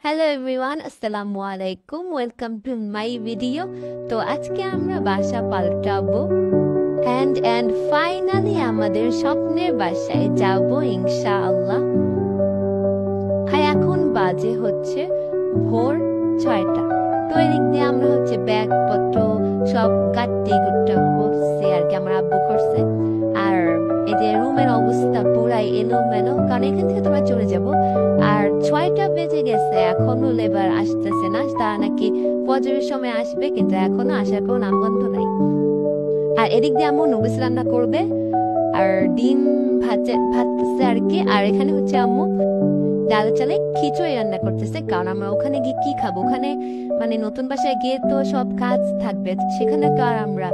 Hello everyone, আসসালামু আলাইকুম। Welcome to my video. তো আজকে আমরা বাসা পাল্টাবো অ্যান্ড ফাইনালি আমাদের স্বপ্নের বাসায় যাব ইনশাআল্লাহ। আর এখন বাজে হচ্ছে ভোর 6টা। তো এদিক দিয়ে আমরা ব্যাগপত্র সব কাটতে কুটতে করছে আর কি, আমার আব্বু করছে। আর এই যে রুমের অবস্থা পুরাই এলোমেলো, কারণ এখান থেকে তোমরা চলে যাব। আর 6টা বেজে গেছে, এখনো লেবার আসতেছে না। তারা নাকি ফজরের সময় আসবে, কিন্তু এখনো আসার কোনো নামগন্ধ নাই। আর এদিক দিয়ে আম্মু নুডলস রান্না করবে আর ডিম ভাজতেছে আর কি। আর এখানে আম্মু ডাল চালে খিচুড়ি রান্না করতেছে, কারণ আমরা ওখানে গিয়ে কি খাবো? ওখানে মানে নতুন বাসায় গিয়ে তো সব কাজ থাকবে, সেখানে তো আর আমরা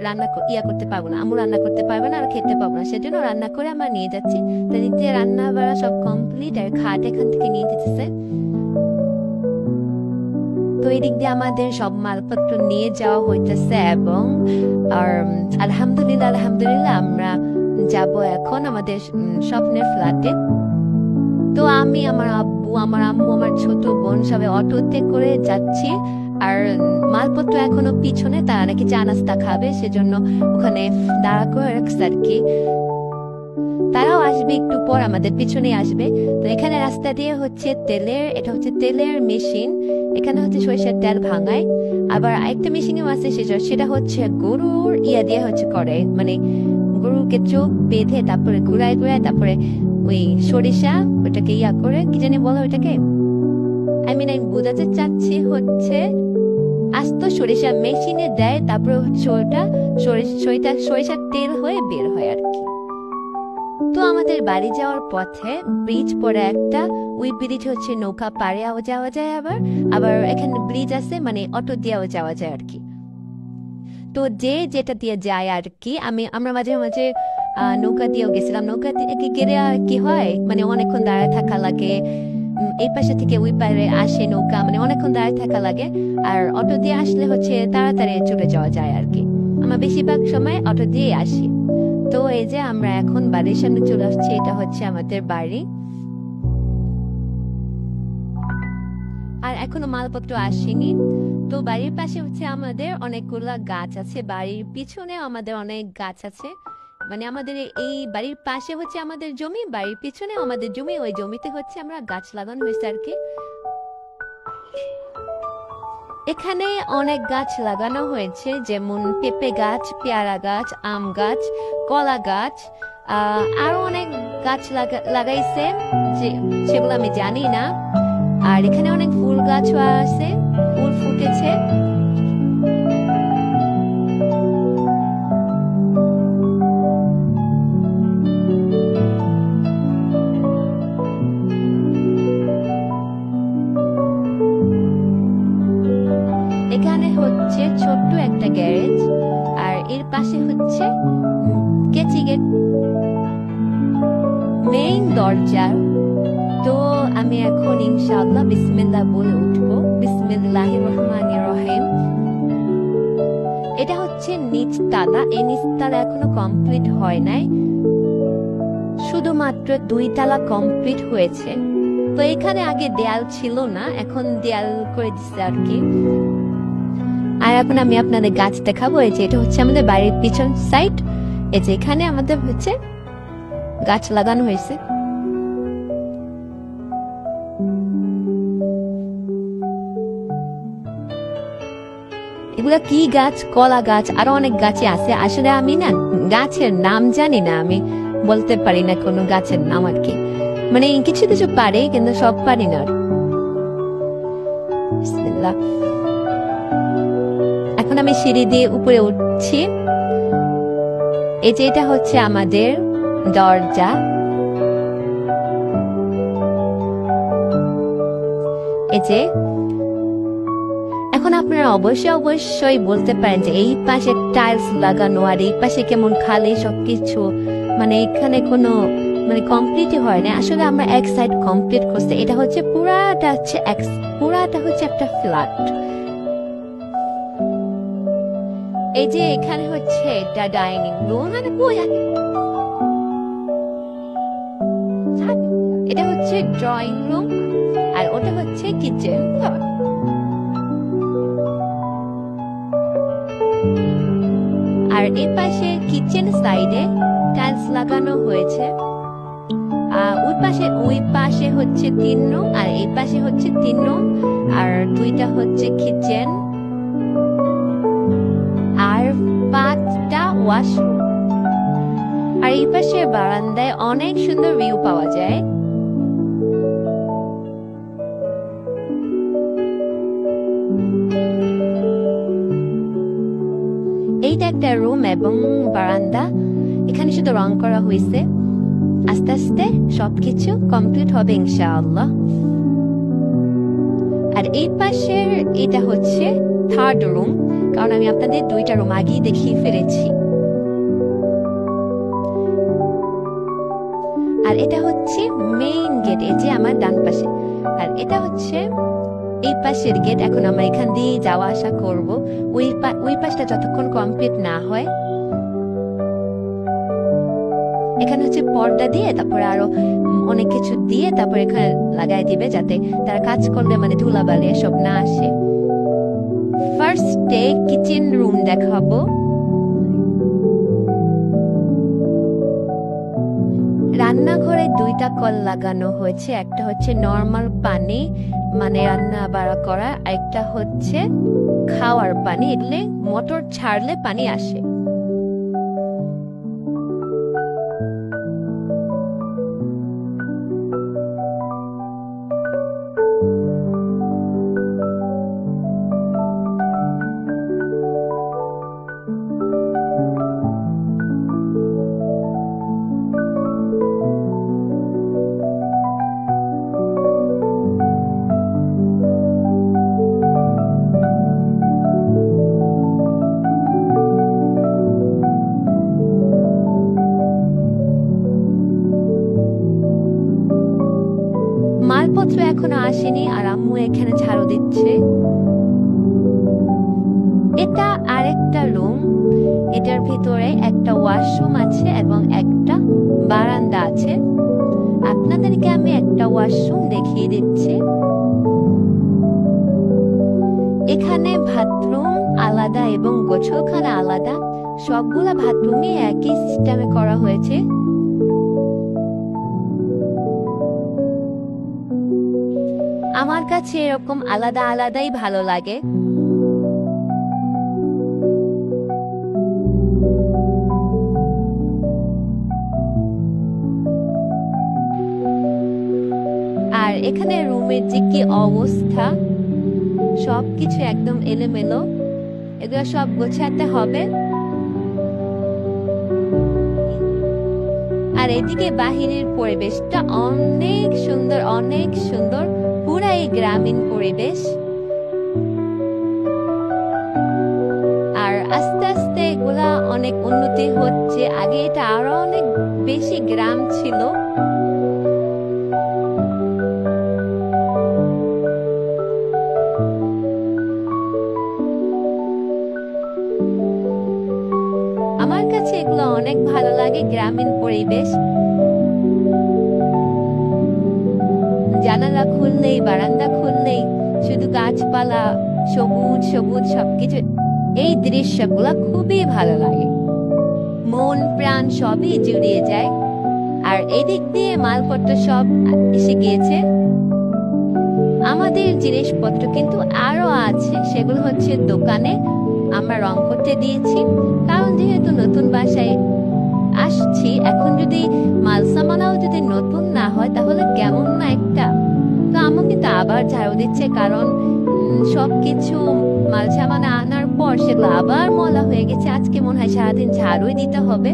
রান্না করতে পারবো না। আম্মু রান্না করতে পারবে না আর খেতে পারবো না, সেজন্য রান্না করে আমরা নিয়ে যাচ্ছি। তো এদিক দিয়ে রান্না বাড়া সব কমপ্লিট, আর খাট এখান থেকে নিয়ে যেতেছে। তো এদিক দিয়ে আমাদের সব মালপত্র নিয়ে যাওয়া হইতেছে, এবং আলহামদুলিল্লাহ আমরা যাব এখন আমাদের স্বপ্নের ফ্ল্যাটে। তো আমি, আমার আব্বু, আমার আম্মু, আমার ছোট বোন সবাই অটোতে করে যাচ্ছি। আর মালপত্র এখনো পিছনে, তারা নাকি চা নাস্তা খাবে, সেজন্য ওখানে দাঁড়া করে রাখছে আর কি। তারাও আসবে একটু পর, আমাদের পিছনে আসবে। তো এখানে রাস্তা দিয়ে এটা হচ্ছে তেলের মেশিন। এখানে সরিষার তেল ভাঙায়। আবার একটা মেশিনও আছে, সেটা হচ্ছে গরুর দিয়ে করে, মানে গরুকে চোখ বেঁধে তারপরে ঘুরায় তারপরে ওই সরিষা ওটাকে করে, কি জানি বলো ওইটাকে, আমি বোঝাতে চাচ্ছি আস্ত সরিষা মেশিনে দেয়, তারপরে ওটা সরিষার তেল হয়ে বের হয় আর কি। তো আমাদের বাড়ি যাওয়ার পথে ব্রিজ পরে একটা, ওই ব্রিজ নৌকা পাড়ে যাওয়া যায়, আবার এখানে ব্রিজ আছে, মানে অটো দিয়েও যাওয়া যায় আর কি। তো যেটা দিয়ে যায় আর কি, আমরা মাঝে মাঝে নৌকা দিয়েও গেছিলাম। নৌকা দিয়ে গেলে কি হয়, মানে অনেকক্ষণ দাঁড়ায় থাকা লাগে, এই পাশে থেকে ওই পারে আসে নৌকা, মানে অনেকক্ষণ দাঁড়ায় থাকা লাগে। আর অটো দিয়ে আসলে তাড়াতাড়ি চলে যাওয়া যায় আর কি। আমরা বেশিরভাগ সময় অটো দিয়ে আসি। তো এই যে আমরা এখন বাড়ির সামনে চলে আসছি, এটা আমাদের বাড়ি। আর এখনো মালপত্র আসেনি। তো বাড়ির পাশে আমাদের অনেকগুলা গাছ আছে, বাড়ির পিছনে আমাদের অনেক গাছ আছে। মানে আমাদের এই বাড়ির পাশে আমাদের জমি, বাড়ির পিছনে আমাদের জমি, ওই জমিতে আমরা গাছ লাগানো হয়েছে আর কি। এখানে অনেক গাছ লাগানো হয়েছে, যেমন পেঁপে গাছ, পেয়ারা গাছ, আম গাছ, কলা গাছ, আরো অনেক গাছ লাগাইছে, সেগুলো আমি জানি না। আর এখানে অনেক ফুল গাছও আছে, ফুল ফুটেছে। এখানে ছোট্ট একটা গ্যারেজ, আর এর পাশে কেচি গেট, মেইন দরজা। তো আমি এখন ইনশাআল্লাহ বিসমিল্লাহ বলে উঠবো। বিসমিল্লাহির রহমানির রহিম। এটা নিচতলা, এই নিচতলা এখনো কমপ্লিট হয় নাই, শুধুমাত্র 2 তলা কমপ্লিট হয়েছে। তো এখানে আগে দেয়াল ছিল না, এখন দেয়াল করে দিচ্ছে আর কি। আর এখন আমি আপনাদের গাছ দেখাবো। এই যে এটা আমাদের বাড়ির পিছন সাইড। এই যে এখানে আমাদের গাছ লাগানো হয়েছে। এগুলা কি গাছ? কলা গাছ, আরো অনেক গাছে আছে। আসলে আমি না গাছের নাম জানি না, আমি বলতে পারি না কোনো গাছের নাম আর কি। মানে কিছু কিছু পারি, কিন্তু সব পারি না। বিসমিল্লাহ। এখন আমি সিঁড়ি দিয়ে উপরে উঠছি। এই যে এটা আমাদের দরজা। এই যে এখন আপনারা অবশ্যই বলতে পারেন যে এই পাশে টাইলস লাগানো আর এই পাশে কেমন খালি সবকিছু, মানে এখানে কোনো কমপ্লিটই হয় না। আসলে আমরা এক সাইড কমপ্লিট করছি। এটা পুরাটা একটা ফ্ল্যাট। এই যে এখানে এটা ডাইনিং রুম, এটা ড্রয়িং রুম। আর ওটা হচ্ছে কিচেন। আর এই পাশে কিচেন সাইডে টাইলস লাগানো হয়েছে। ওই পাশে হচ্ছে 3 রুম আর এই পাশে হচ্ছে 3 রুম আর 2টা হচ্ছে কিচেন আর 5টা ওয়াশরুম। আর এই পাশে বারান্দায় অনেক সুন্দর ভিউ পাওয়া যায়। এইটা একটা রুম এবং বারান্দা, এখানে শুধু রং করা হয়েছে, আস্তে আস্তে সবকিছু কমপ্লিট হবে ইনশাআল্লাহ। আর এই পাশের এটা হচ্ছে 3rd রুম, কারণ আমি আপনাদের 2টা রুম আগেই দেখিয়ে ফেলেছি। আর এটা হচ্ছে মেইন গেট, এই যে আমার ডান পাশে। আর এটা হচ্ছে এই পাশের গেট, এখন আমরা এখান দিয়ে যাওয়া আসা করব। ওই পাশটা যতক্ষণ কমপ্লিট না হয়, এখানে হচ্ছে পর্দা দিয়ে তারপরে আরো অনেক কিছু দিয়ে তারপরে এখানে লাগাই দিবে, যাতে তারা কাজ করলে মানে ধুলাবালি এসব না আসে। ফার্স্টে কিচেন রুম দেখাবো। রান্নাঘরে 2টা কল লাগানো হয়েছে, একটা হচ্ছে নরমাল পানি মানে রান্না বাড়া করা, একটা হচ্ছে খাওয়ার পানি, এগুলো মোটর ছাড়লে পানি আসে। মালপত্র এখনো আসেনি আর আম্মু এখানে ঝাড়ু দিচ্ছে। এটা আরেকটা রুম, এটার ভিতরে একটা ওয়াশরুম আছে এবং একটা বারান্দা আছে। আপনাদেরকে আমি একটা ওয়াশরুম দেখিয়ে দিচ্ছি। এখানে বাথরুম আলাদা এবং গোসলখানা আলাদা, সবগুলা বাথরুমই একই সিস্টেমে করা হয়েছে। আমার কাছে এরকম আলাদা আলাদাই ভালো লাগে। আর এখানে রুমের যে কি অবস্থা, সবকিছু একদম এলোমেলো, এগুলো সব গোছাতে হবে। আর এদিকে বাহিরের পরিবেশটা অনেক সুন্দর, অনেক সুন্দর, পুরাই গ্রামীণ পরিবেশ। আর আস্তে আস্তে এগুলা অনেক উন্নতি হচ্ছে, আগে এটা আরো অনেক বেশি গ্রাম ছিল। আমার কাছে এগুলো অনেক ভালো লাগে, গ্রামীণ পরিবেশ। জানালা খুললেই, বারান্দা খুললেই শুধু গাছপালা, সবুজ সবুজ সবকিছু, এই দৃশ্যগুলো খুবই ভালো লাগে, মন প্রাণ সবই জুড়িয়ে যায়। আর এদিক দিয়ে মালপত্র সব এসে গিয়েছে। আমাদের জিনিসপত্র কিন্তু আরো আছে, সেগুলো হচ্ছে দোকানে আমরা রং করতে দিয়েছি, কারণ যেহেতু নতুন বাসায় আসছি, এখন যদি মাল সামানাও যদি নতুন না হয় তাহলে কেমন না একটা। তো আম্মু কিন্তু আবার ঝাড়ু দিচ্ছে, কারণ সবকিছু মাল সামানা আনার পর সেগুলো আবার ময়লা হয়ে গেছে। আজকে মনে হয় সারাদিন ঝাড়ুই দিতে হবে।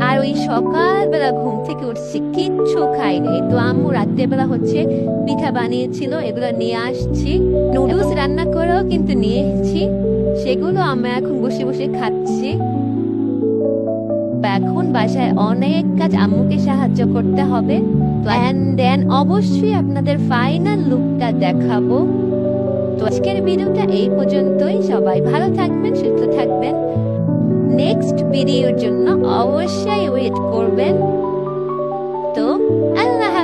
আর ওই সকালবেলা ঘুম থেকে উঠছি, কিচ্ছু খাইনি। তো আম্মু রাত্রেবেলা হচ্ছে পিঠা বানিয়েছিল, এগুলো নিয়ে আসছি। নুডলস রান্না করেও কিন্তু নিয়ে এসেছি, সেগুলো আমরা এখন বসে বসে খাচ্ছি। এখন বাসায় অনেক কাজ, আম্মুকে সাহায্য করতে হবে। তো দেন অবশ্যই আপনাদের ফাইনাল লুকটা দেখাবো। তো আজকের ভিডিওটা এই পর্যন্তই। সবাই ভালো থাকবেন, সুস্থ থাকবেন। নেক্সট ভিডিওর জন্য অবশ্যই ওয়েট করবেন। তো আল্লাহ।